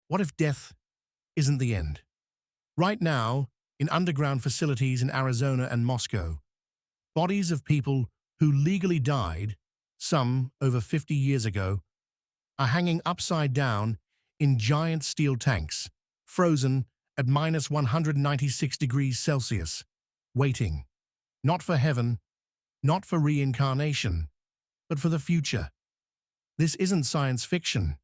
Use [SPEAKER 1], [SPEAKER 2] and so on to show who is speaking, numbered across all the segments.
[SPEAKER 1] What if death isn't the end? Right now, in underground facilities in Arizona and Moscow, bodies of people who legally died, some over 50 years ago, are hanging upside down in giant steel tanks, frozen at minus 196 degrees Celsius, waiting, not for heaven, not for reincarnation, but for the future. This isn't science fiction.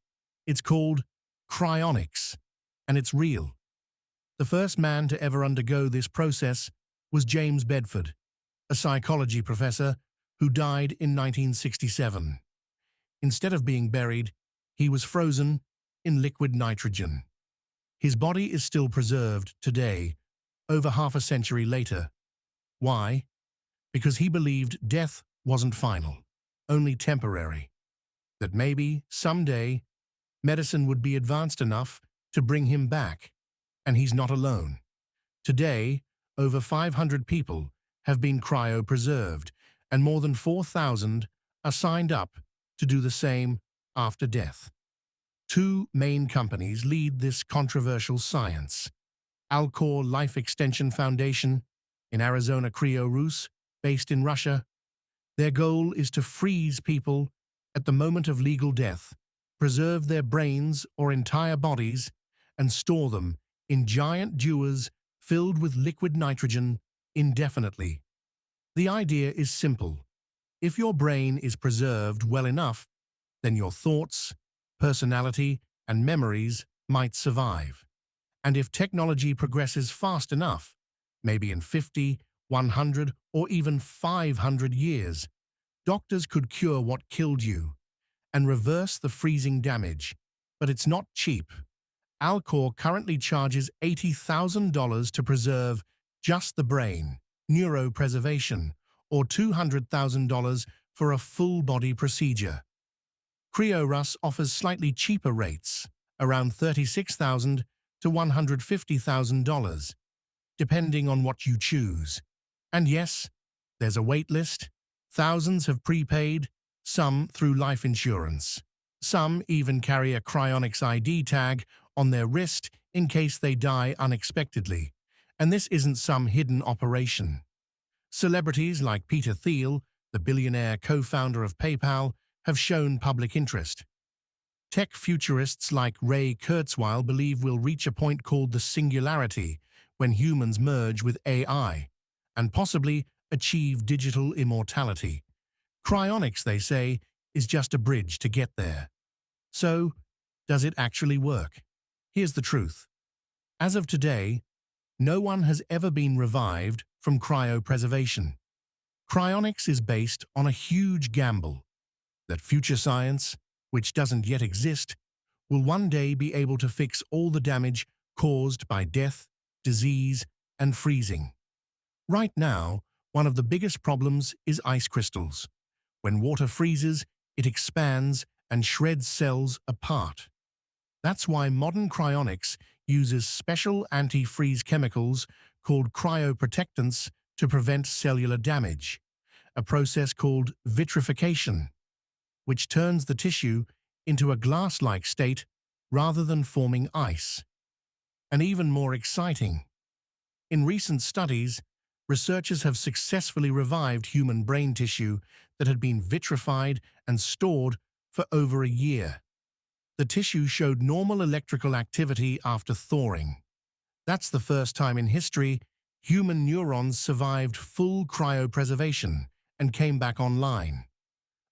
[SPEAKER 1] It's called cryonics, and it's real. The first man to ever undergo this process was James Bedford, a psychology professor who died in 1967. Instead of being buried, he was frozen in liquid nitrogen. His body is still preserved today, over half a century later. Why? Because he believed death wasn't final, only temporary. That maybe, someday, medicine would be advanced enough to bring him back. And he's not alone. Today, over 500 people have been cryopreserved, and more than 4,000 are signed up to do the same after death. Two main companies lead this controversial science. Alcor Life Extension Foundation in Arizona, Cryonics, based in Russia. Their goal is to freeze people at the moment of legal death, preserve their brains or entire bodies, and store them in giant dewars filled with liquid nitrogen indefinitely. The idea is simple. If your brain is preserved well enough, then your thoughts, personality, and memories might survive. And if technology progresses fast enough, maybe in 50, 100, or even 500 years, doctors could cure what killed you and reverse the freezing damage. But it's not cheap. Alcor currently charges $80,000 to preserve just the brain, neuropreservation, or $200,000 for a full-body procedure. Cryonics offers slightly cheaper rates, around $36,000 to $150,000, depending on what you choose. And yes, there's a wait list. Thousands have prepaid, some through life insurance. Some even carry a Cryonics ID tag on their wrist in case they die unexpectedly. And this isn't some hidden operation. Celebrities like Peter Thiel, the billionaire co-founder of PayPal, have shown public interest. Tech futurists like Ray Kurzweil believe we'll reach a point called the singularity, when humans merge with AI, and possibly achieve digital immortality. Cryonics, they say, is just a bridge to get there. So, does it actually work? Here's the truth. As of today, no one has ever been revived from cryopreservation. Cryonics is based on a huge gamble that future science, which doesn't yet exist, will one day be able to fix all the damage caused by death, disease, and freezing. Right now, one of the biggest problems is ice crystals. When water freezes, it expands and shreds cells apart. That's why modern cryonics uses special anti-freeze chemicals called cryoprotectants to prevent cellular damage, a process called vitrification, which turns the tissue into a glass-like state rather than forming ice. And even more exciting, in recent studies, researchers have successfully revived human brain tissue that had been vitrified and stored for over a year. The tissue showed normal electrical activity after thawing. That's the first time in history human neurons survived full cryopreservation and came back online.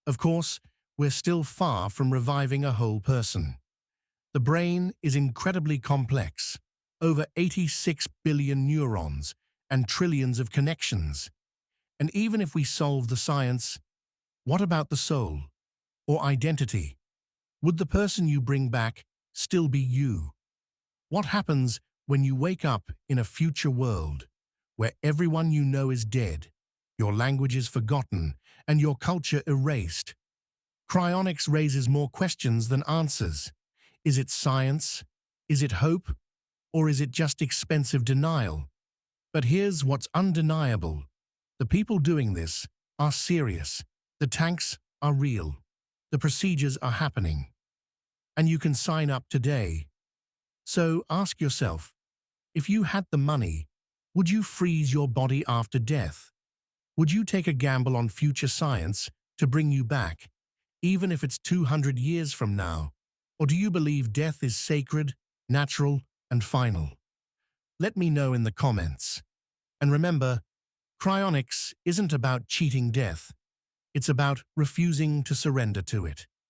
[SPEAKER 1] Of course, we're still far from reviving a whole person. The brain is incredibly complex, over 86 billion neurons and trillions of connections. And even if we solve the science, what about the soul or identity? Would the person you bring back still be you? What happens when you wake up in a future world where everyone you know is dead, your language is forgotten, and your culture erased? Cryonics raises more questions than answers. Is it science? Is it hope? Or is it just expensive denial? But here's what's undeniable. The people doing this are serious. The tanks are real. The procedures are happening. And you can sign up today. So ask yourself, if you had the money, would you freeze your body after death? Would you take a gamble on future science to bring you back, even if it's 200 years from now? Or do you believe death is sacred, natural, and final? Let me know in the comments. And remember, cryonics isn't about cheating death. It's about refusing to surrender to it.